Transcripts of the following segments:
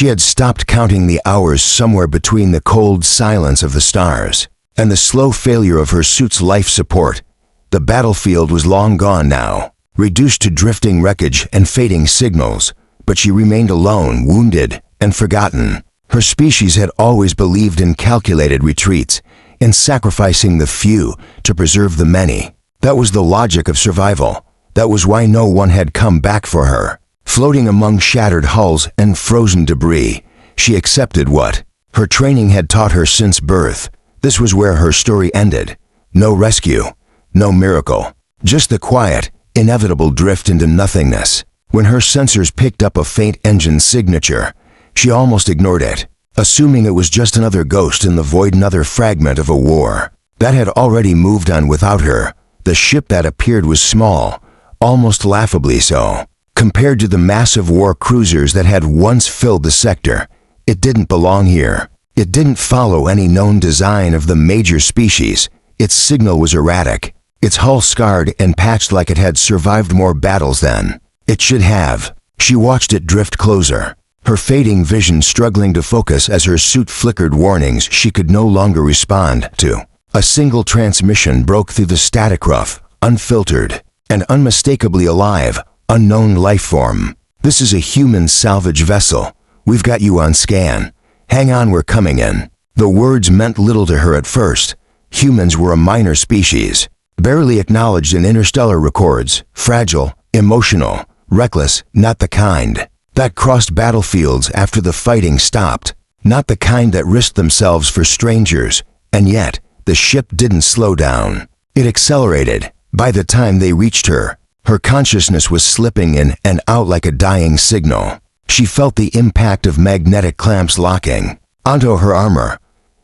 She had stopped counting the hours somewhere between the cold silence of the stars and the slow failure of her suit's life support. The battlefield was long gone now, reduced to drifting wreckage and fading signals, but she remained alone, wounded, and forgotten. Her species had always believed in calculated retreats, in sacrificing the few to preserve the many. That was the logic of survival. That was why no one had come back for her. Floating among shattered hulls and frozen debris, she accepted what her training had taught her since birth. This was where her story ended. No rescue, no miracle, just the quiet, inevitable drift into nothingness. When her sensors picked up a faint engine signature, she almost ignored it, assuming it was just another ghost in the void, another fragment of a war that had already moved on without her. The ship that appeared was small, almost laughably so. Compared to the massive war cruisers that had once filled the sector, it didn't belong here. It didn't follow any known design of the major species. Its signal was erratic, its hull scarred and patched like it had survived more battles than it should have. She watched it drift closer, her fading vision struggling to focus as her suit flickered warnings she could no longer respond to. A single transmission broke through the static, rough, unfiltered, and unmistakably alive. Unknown life form. This is a human salvage vessel. We've got you on scan. Hang on, we're coming in. The words meant little to her at first. Humans were a minor species, barely acknowledged in interstellar records, fragile, emotional, reckless, not the kind that crossed battlefields after the fighting stopped, not the kind that risked themselves for strangers. And yet, the ship didn't slow down. It accelerated. By the time they reached her, her consciousness was slipping in and out like a dying signal. She felt the impact of magnetic clamps locking onto her armor,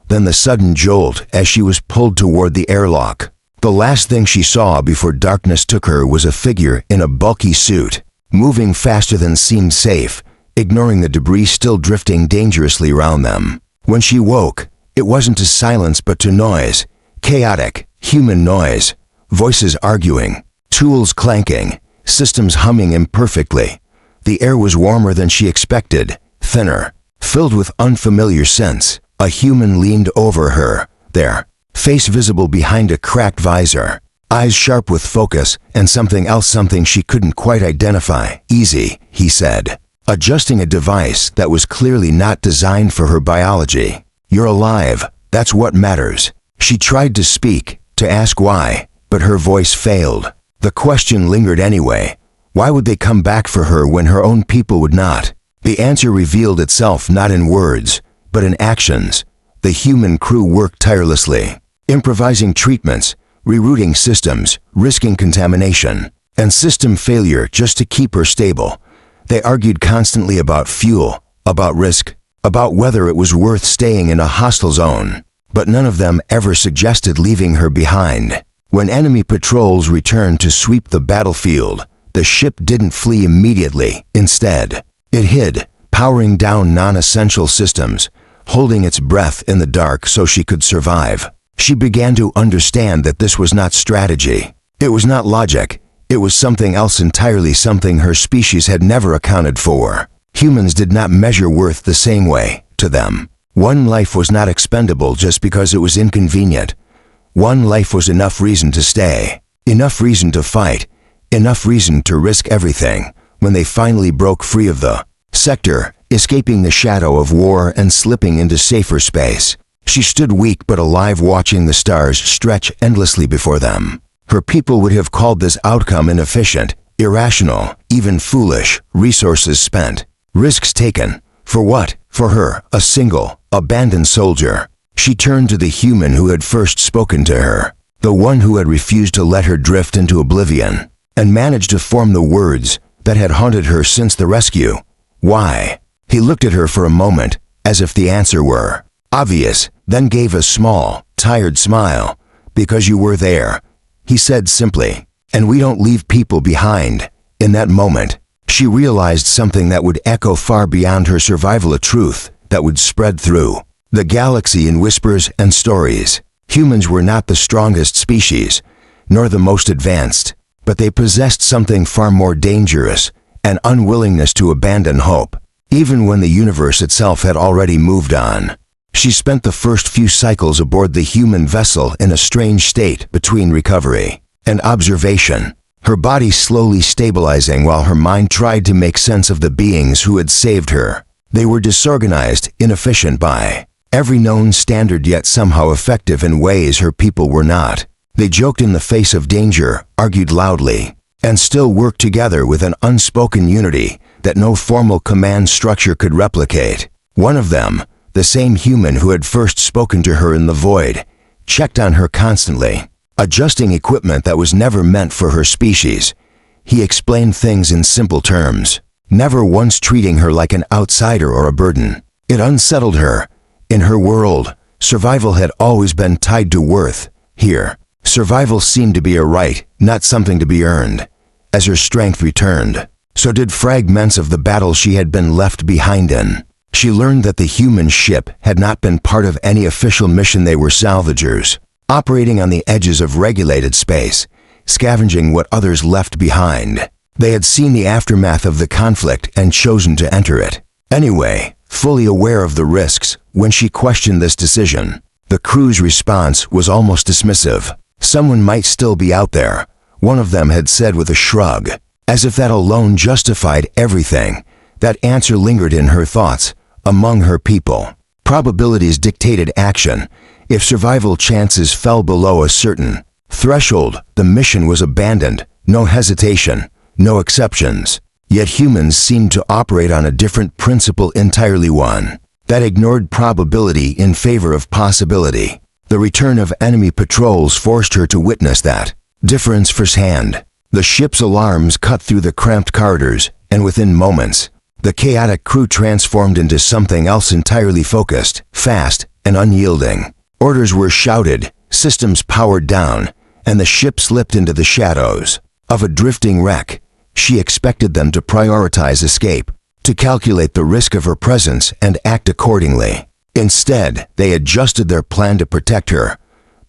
then the sudden jolt as she was pulled toward the airlock. The last thing she saw before darkness took her was a figure in a bulky suit, moving faster than seemed safe, ignoring the debris still drifting dangerously around them. When she woke, it wasn't to silence but to noise, chaotic, human noise, voices arguing, tools clanking, systems humming imperfectly. The air was warmer than she expected, thinner, filled with unfamiliar scents. A human leaned over her, their face visible behind a cracked visor, eyes sharp with focus and something else, something she couldn't quite identify. "Easy," he said, adjusting a device that was clearly not designed for her biology. "You're alive, that's what matters." She tried to speak, to ask why, but her voice failed. The question lingered anyway. Why would they come back for her when her own people would not? The answer revealed itself not in words, but in actions. The human crew worked tirelessly, improvising treatments, rerouting systems, risking contamination, and system failure just to keep her stable. They argued constantly about fuel, about risk, about whether it was worth staying in a hostile zone, but none of them ever suggested leaving her behind. When enemy patrols returned to sweep the battlefield, the ship didn't flee immediately. Instead, it hid, powering down non-essential systems, holding its breath in the dark so she could survive. She began to understand that this was not strategy. It was not logic. It was something else entirely, something her species had never accounted for. Humans did not measure worth the same way. To them, one life was not expendable just because it was inconvenient. One life was enough reason to stay, enough reason to fight, enough reason to risk everything. When they finally broke free of the sector, escaping the shadow of war and slipping into safer space, she stood weak but alive, watching the stars stretch endlessly before them. Her people would have called this outcome inefficient, irrational, even foolish. Resources spent, risks taken. For what? For her, a single, abandoned soldier. She turned to the human who had first spoken to her, the one who had refused to let her drift into oblivion, and managed to form the words that had haunted her since the rescue. "Why?" He looked at her for a moment, as if the answer were obvious, then gave a small, tired smile. "Because you were there," he said simply. "And we don't leave people behind." In that moment, she realized something that would echo far beyond her survival, a truth that would spread through the galaxy in whispers and stories. Humans were not the strongest species, nor the most advanced, but they possessed something far more dangerous, an unwillingness to abandon hope. even when the universe itself had already moved on. She spent the first few cycles aboard the human vessel in a strange state between recovery and observation, her body slowly stabilizing while her mind tried to make sense of the beings who had saved her. They were disorganized, inefficient by every known standard, yet somehow effective in ways her people were not. They joked in the face of danger, argued loudly, and still worked together with an unspoken unity that no formal command structure could replicate. One of them, the same human who had first spoken to her in the void, checked on her constantly, adjusting equipment that was never meant for her species. He explained things in simple terms, never once treating her like an outsider or a burden. It unsettled her. In her world, survival had always been tied to worth. Here, survival seemed to be a right, not something to be earned. As her strength returned, so did fragments of the battle she had been left behind in. She learned that the human ship had not been part of any official mission. They were salvagers, operating on the edges of regulated space, scavenging what others left behind. They had seen the aftermath of the conflict and chosen to enter it. Anyway, fully aware of the risks, when she questioned this decision, the crew's response was almost dismissive. Someone might still be out there, one of them had said with a shrug, as if that alone justified everything. That answer lingered in her thoughts. Among her people, probabilities dictated action. If survival chances fell below a certain threshold, the mission was abandoned. No hesitation, no exceptions. Yet humans seemed to operate on a different principle entirely, one that ignored probability in favor of possibility. The return of enemy patrols forced her to witness that difference firsthand. The ship's alarms cut through the cramped corridors, and within moments, the chaotic crew transformed into something else entirely, focused, fast, and unyielding. Orders were shouted, systems powered down, and the ship slipped into the shadows of a drifting wreck. She expected them to prioritize escape, to calculate the risk of her presence and act accordingly. Instead, they adjusted their plan to protect her.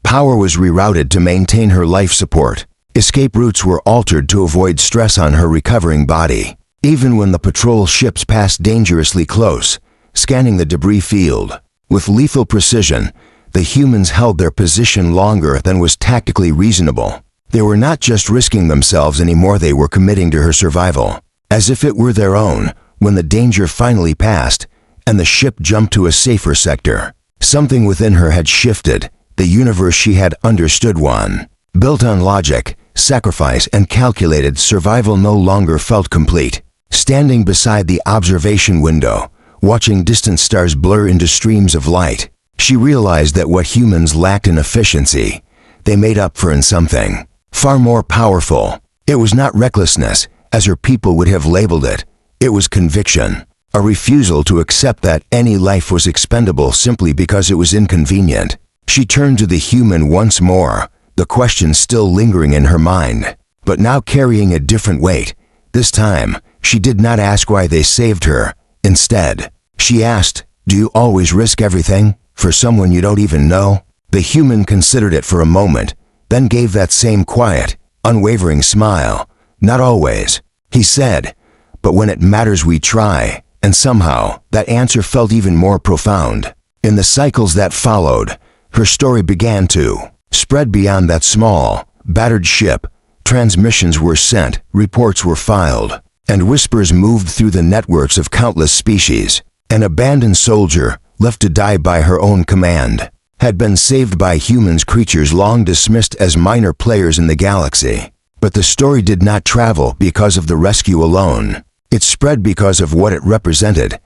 Power was rerouted to maintain her life support. Escape routes were altered to avoid stress on her recovering body. Even when the patrol ships passed dangerously close, scanning the debris field with lethal precision, the humans held their position longer than was tactically reasonable. They were not just risking themselves anymore, they were committing to her survival, as if it were their own. When the danger finally passed, and the ship jumped to a safer sector, something within her had shifted. The universe she had understood, one built on logic, sacrifice, and calculated survival, no longer felt complete. Standing beside the observation window, watching distant stars blur into streams of light, she realized that what humans lacked in efficiency, they made up for in something far more powerful. It was not recklessness, as her people would have labeled it. It was conviction, a refusal to accept that any life was expendable simply because it was inconvenient. She turned to the human once more, the question still lingering in her mind, but now carrying a different weight. This time, she did not ask why they saved her. Instead, she asked, "Do you always risk everything for someone you don't even know?" The human considered it for a moment, then gave that same quiet, unwavering smile. "Not always," he said, "but when it matters we try." And somehow, that answer felt even more profound. In the cycles that followed, her story began to spread beyond that small, battered ship. Transmissions were sent, reports were filed, and whispers moved through the networks of countless species. An abandoned soldier, left to die by her own command, had been saved by humans, creatures long dismissed as minor players in the galaxy. But the story did not travel because of the rescue alone. It spread because of what it represented,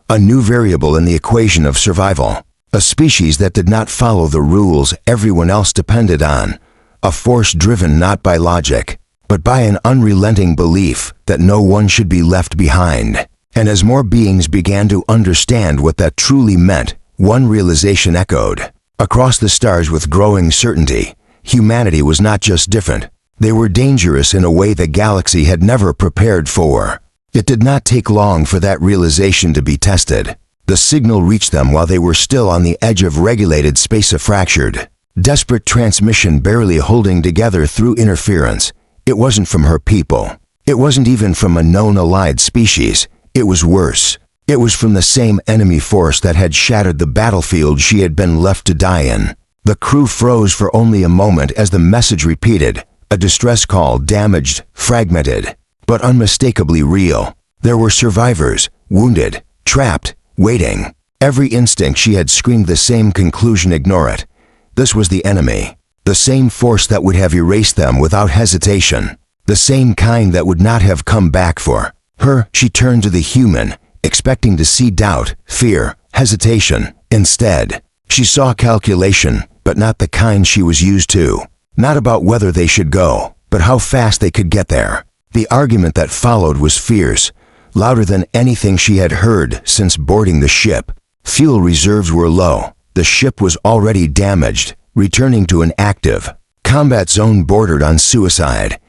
a new variable in the equation of survival, a species that did not follow the rules everyone else depended on, a force driven not by logic, but by an unrelenting belief that no one should be left behind. And as more beings began to understand what that truly meant, one realization echoed across the stars with growing certainty: humanity was not just different, they were dangerous in a way the galaxy had never prepared for. It did not take long for that realization to be tested. The signal reached them while they were still on the edge of regulated space, a fractured, desperate transmission barely holding together through interference. It wasn't from her people. It wasn't even from a known allied species. It was worse. It was from the same enemy force that had shattered the battlefield she had been left to die in. The crew froze for only a moment as the message repeated, a distress call, damaged, fragmented, but unmistakably real. There were survivors, wounded, trapped, waiting. Every instinct she had screamed the same conclusion: ignore it. This was the enemy. The same force that would have erased them without hesitation. The same kind that would not have come back for her. She turned to the human, expecting to see doubt, fear, hesitation. Instead, she saw calculation, but not the kind she was used to. Not about whether they should go, but how fast they could get there. The argument that followed was fierce, louder than anything she had heard since boarding the ship. Fuel reserves were low. The ship was already damaged, returning to an active combat zone bordered on suicide.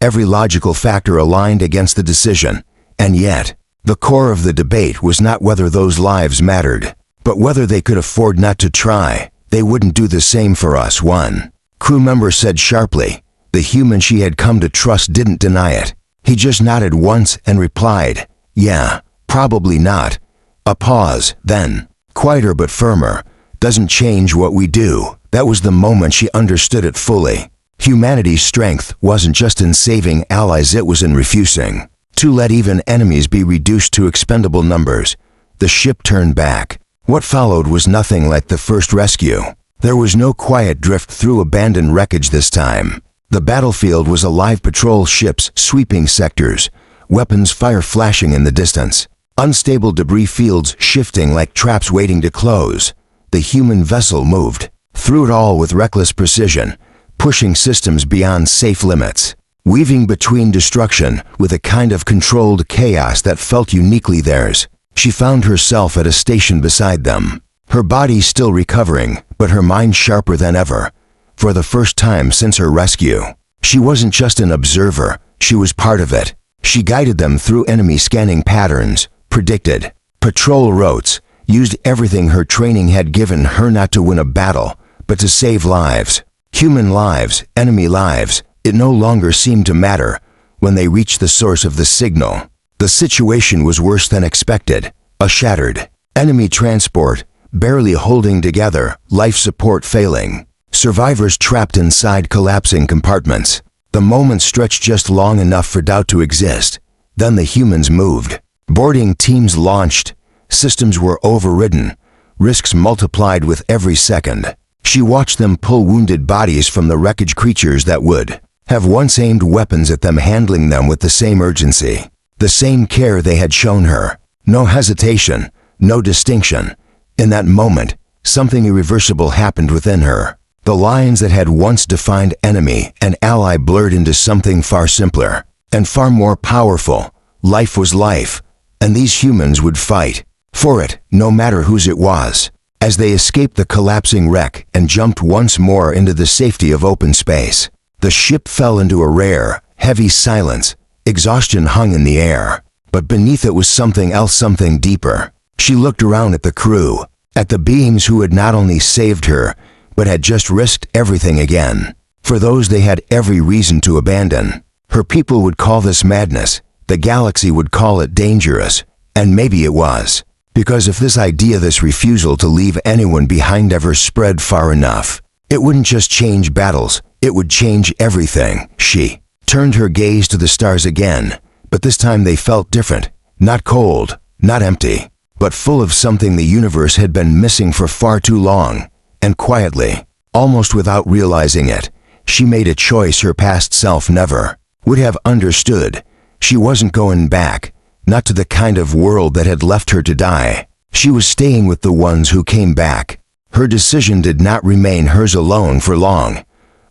Every logical factor aligned against the decision. And yet, the core of the debate was not whether those lives mattered, but whether they could afford not to try. They wouldn't do the same for us, one crew member said sharply. The human she had come to trust didn't deny it. He just nodded once and replied, yeah, probably not. A pause, then, quieter but firmer. Doesn't change what we do. That was the moment she understood it fully. Humanity's strength wasn't just in saving allies, it was in refusing to let even enemies be reduced to expendable numbers. The ship turned back. What followed was nothing like the first rescue. There was no quiet drift through abandoned wreckage this time. The battlefield was alive, patrol ships sweeping sectors, weapons fire flashing in the distance, unstable debris fields shifting like traps waiting to close. The human vessel moved through it all with reckless precision, pushing systems beyond safe limits, weaving between destruction with a kind of controlled chaos that felt uniquely theirs. She found herself at a station beside them, her body still recovering, but her mind sharper than ever. For the first time since her rescue, she wasn't just an observer, she was part of it. She guided them through enemy scanning patterns, predicted patrol routes, used everything her training had given her not to win a battle, but to save lives. Human lives, enemy lives. It no longer seemed to matter. When they reached the source of the signal, the situation was worse than expected. A shattered enemy transport, barely holding together, life support failing. Survivors trapped inside collapsing compartments. The moment stretched just long enough for doubt to exist. Then the humans moved. Boarding teams launched. Systems were overridden. Risks multiplied with every second. She watched them pull wounded bodies from the wreckage, creatures that would have once aimed weapons at them, handling them with the same urgency, the same care they had shown her. No hesitation, no distinction. In that moment, something irreversible happened within her. The lines that had once defined enemy and ally blurred into something far simpler and far more powerful. Life was life, and these humans would fight for it, no matter whose it was. As they escaped the collapsing wreck and jumped once more into the safety of open space, the ship fell into a rare, heavy silence. Exhaustion hung in the air, but beneath it was something else, something deeper. She looked around at the crew, at the beings who had not only saved her, but had just risked everything again. For those they had every reason to abandon. Her people would call this madness. The galaxy would call it dangerous. And maybe it was. Because if this idea, this refusal to leave anyone behind, ever spread far enough, it wouldn't just change battles, it would change everything. She turned her gaze to the stars again, but this time they felt different. Not cold, not empty, but full of something the universe had been missing for far too long. And quietly, almost without realizing it, she made a choice her past self never would have understood. She wasn't going back, not to the kind of world that had left her to die. She was staying with the ones who came back. Her decision did not remain hers alone for long.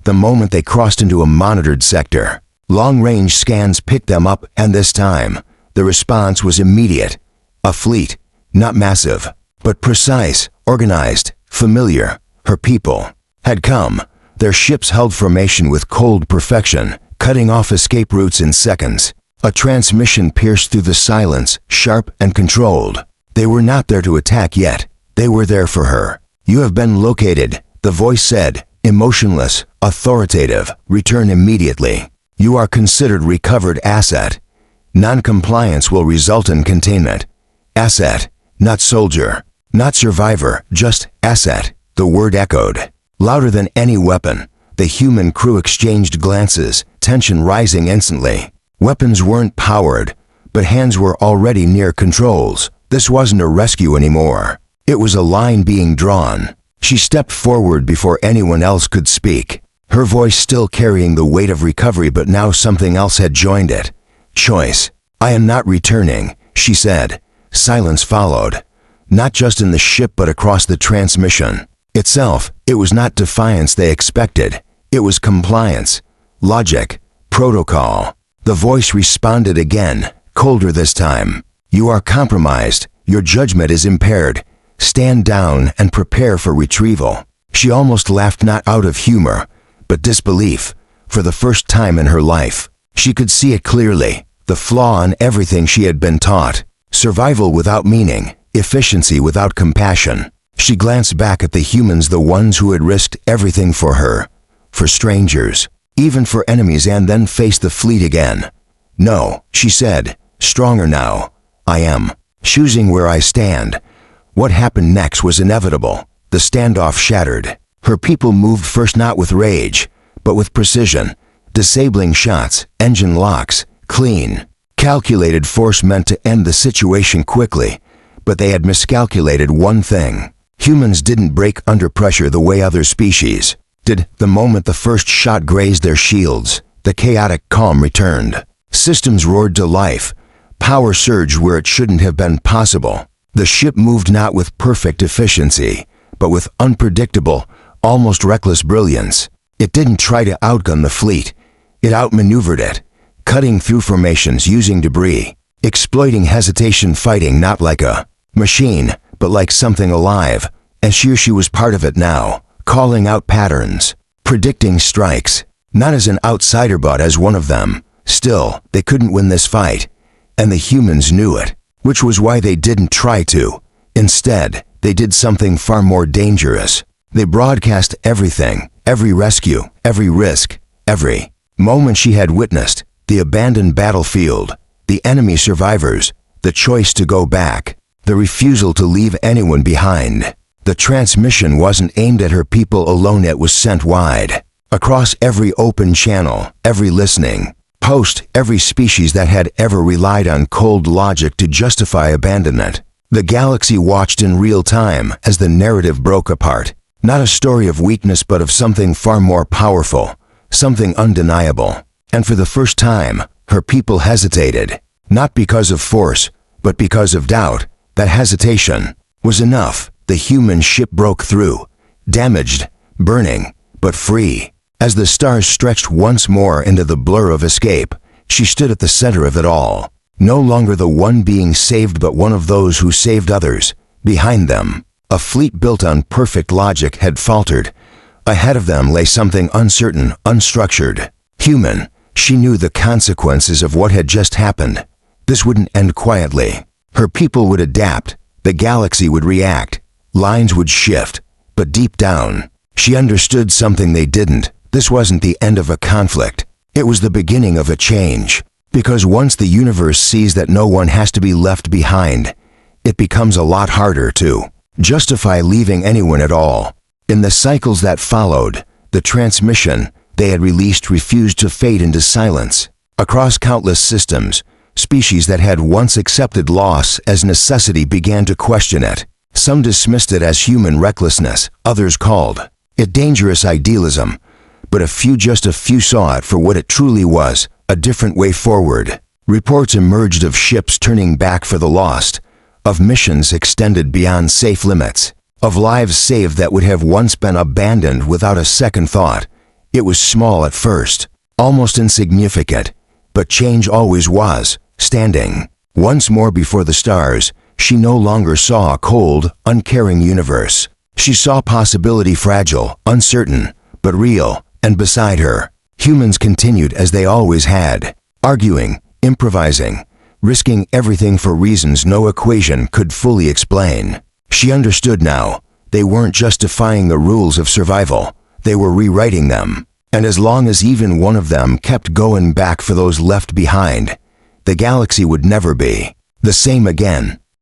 The moment they crossed into a monitored sector, long-range scans picked them up, and this time, the response was immediate. A fleet, not massive, but precise, organized, familiar. Her people had come. Their ships held formation with cold perfection, cutting off escape routes in seconds. A transmission pierced through the silence, sharp and controlled. They were not there to attack yet. They were there for her. You have been located, the voice said, emotionless, authoritative. Return immediately. You are considered recovered asset. Non-compliance will result in containment. Asset, not soldier, not survivor, just asset. The word echoed. Louder than any weapon. The human crew exchanged glances, tension rising instantly. Weapons weren't powered, but hands were already near controls. This wasn't a rescue anymore. It was a line being drawn. She stepped forward before anyone else could speak. Her voice still carrying the weight of recovery, but now something else had joined it. Choice. I am not returning, she said. Silence followed. Not just in the ship but across the transmission itself. It was not defiance they expected. It was compliance. Logic. Protocol. The voice responded again, colder this time. You are compromised. Your judgment is impaired. Stand down and prepare for retrieval. She almost laughed, not out of humor, but disbelief. For the first time in her life, she could see it clearly. The flaw in everything she had been taught. Survival without meaning. Efficiency without compassion. She glanced back at the humans, the ones who had risked everything for her. For strangers. Even for enemies, and then faced the fleet again. No, she said, stronger now. I am choosing where I stand. What happened next was inevitable. The standoff shattered. Her people moved first, not with rage, but with precision. Disabling shots, engine locks, clean. Calculated force meant to end the situation quickly, but they had miscalculated one thing. Humans didn't break under pressure the way other species did. The moment the first shot grazed their shields, the chaotic calm returned. Systems roared to life. Power surged where it shouldn't have been possible. The ship moved not with perfect efficiency, but with unpredictable, almost reckless brilliance. It didn't try to outgun the fleet. It outmaneuvered it, cutting through formations, using debris, exploiting hesitation, fighting not like a machine, but like something alive. And she was part of it now, calling out patterns, predicting strikes, not as an outsider but as one of them. Still, they couldn't win this fight, and the humans knew it, which was why they didn't try to. Instead, they did something far more dangerous. They broadcast everything, every rescue, every risk, every moment she had witnessed. The abandoned battlefield, the enemy survivors, the choice to go back, the refusal to leave anyone behind. The transmission wasn't aimed at her people alone, it was sent wide, across every open channel, every listening post, every species that had ever relied on cold logic to justify abandonment. The galaxy watched in real time as the narrative broke apart. Not a story of weakness but of something far more powerful, something undeniable. And for the first time, her people hesitated, not because of force, but because of doubt. That hesitation was enough. The human ship broke through, damaged, burning, but free. As the stars stretched once more into the blur of escape, she stood at the center of it all. No longer the one being saved, but one of those who saved others. Behind them, a fleet built on perfect logic had faltered. Ahead of them lay something uncertain, unstructured, human. She knew the consequences of what had just happened. This wouldn't end quietly. Her people would adapt. The galaxy would react. Lines would shift. But deep down, she understood something they didn't. This wasn't the end of a conflict. It was the beginning of a change. Because once the universe sees that no one has to be left behind, it becomes a lot harder to justify leaving anyone at all. In the cycles that followed, the transmission they had released refused to fade into silence. Across countless systems, species that had once accepted loss as necessity began to question it. Some dismissed it as human recklessness, others called it dangerous idealism, but just a few saw it for what it truly was, a different way forward. Reports emerged of ships turning back for the lost, of missions extended beyond safe limits, of lives saved that would have once been abandoned without a second thought. It was small at first, almost insignificant, but change always was. Standing once more before the stars, she no longer saw a cold, uncaring universe. She saw possibility, fragile, uncertain, but real. And beside her, humans continued as they always had, arguing, improvising, risking everything for reasons no equation could fully explain. She understood now. They weren't just defying the rules of survival. They were rewriting them. And as long as even one of them kept going back for those left behind, the galaxy would never be the same again.